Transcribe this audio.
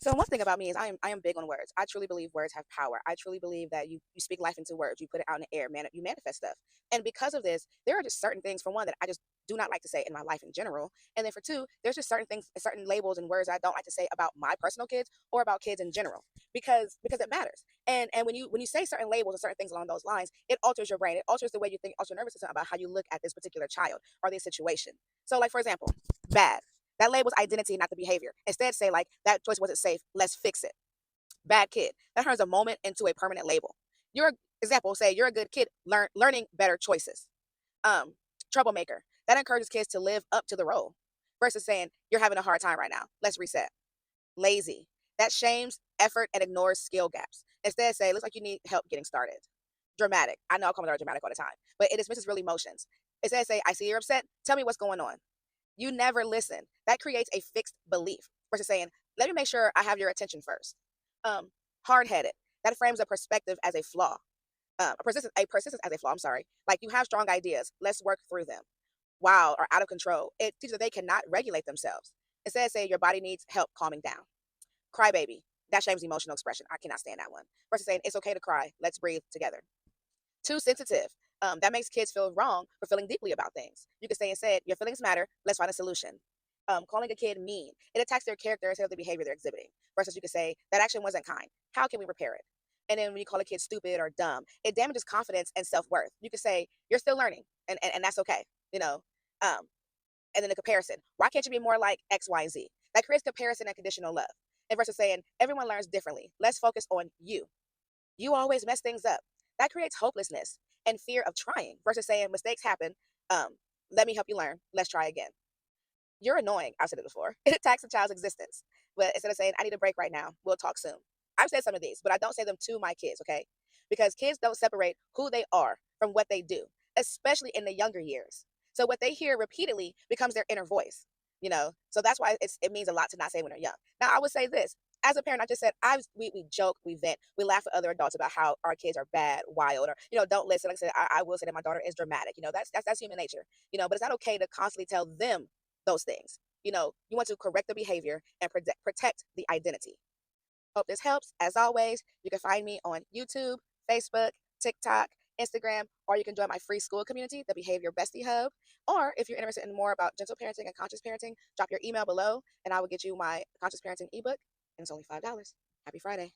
So one thing about me is I am big on words. I truly believe words have power. I truly believe that you speak life into words. You put it out in the air, man. You manifest stuff. And because of this, there are just certain things. For one, that I just do not like to say in my life in general. And then for two, there's just certain things, certain labels and words I don't like to say about my personal kids or about kids in general because it matters. And when you say certain labels and certain things along those lines, it alters your brain. It alters the way you think, alters your nervous system about how you look at this particular child or this situation. So, like for example, bad. That labels identity, not the behavior. Instead, say like that choice wasn't safe. Let's fix it. Bad kid. That turns a moment into a permanent label. Your example, say you're a good kid, learning better choices. Um, Troublemaker. That encourages kids to live up to the role versus saying you're having a hard time right now. Let's reset. Lazy. That shames effort and ignores skill gaps. Instead, say looks like you need help getting started. Dramatic. I know I call my daughter dramatic all the time, but it dismisses real emotions. Instead, say I see you're upset. Tell me what's going on. You never listen. That creates a fixed belief versus saying, let me make sure I have your attention first. Um, Hard headed. That frames a perspective as a flaw. A persistence as a flaw. I'm sorry. Like you have strong ideas. Let's work through them. Wild or out of control. It teaches that they cannot regulate themselves. Instead, say your body needs help calming down. Crybaby. That shames emotional expression. I cannot stand that one. Versus saying it's okay to cry. Let's breathe together. Too sensitive. That makes kids feel wrong for feeling deeply about things. You could say instead, your feelings matter. Let's find a solution. Calling a kid mean, it attacks their character instead of the behavior they're exhibiting. Versus you could say, that action wasn't kind. How can we repair it? And then when you call a kid stupid or dumb, it damages confidence and self worth. You could say, you're still learning, and that's okay. You know, um, and then the comparison. Why can't you be more like X, Y, and Z? That creates comparison and conditional love. And versus saying, everyone learns differently. Let's focus on you. You always mess things up. That creates hopelessness and fear of trying versus saying mistakes happen. Um, Let me help you learn. Let's try again. You're annoying. I've said it before. It attacks a child's existence. But instead of saying, I need a break right now, we'll talk soon. I've said some of these, but I don't say them to my kids, okay? Because kids don't separate who they are from what they do, especially in the younger years. So what they hear repeatedly becomes their inner voice, you know? So that's why it means a lot to not say when they're young. Now, I would say this. As a parent, I just said we joke, we vent, we laugh at other adults about how our kids are bad, wild, or don't listen. Like I said, I will say that my daughter is dramatic. That's human nature. But it's not okay to constantly tell them those things. You want to correct the behavior and protect the identity. Hope this helps. As always, you can find me on YouTube, Facebook, TikTok, Instagram, or you can join my free school community, the Behavior Bestie Hub. Or if you're interested in more about gentle parenting and conscious parenting, drop your email below and I will get you my conscious parenting ebook. And it's only $5. Happy Friday.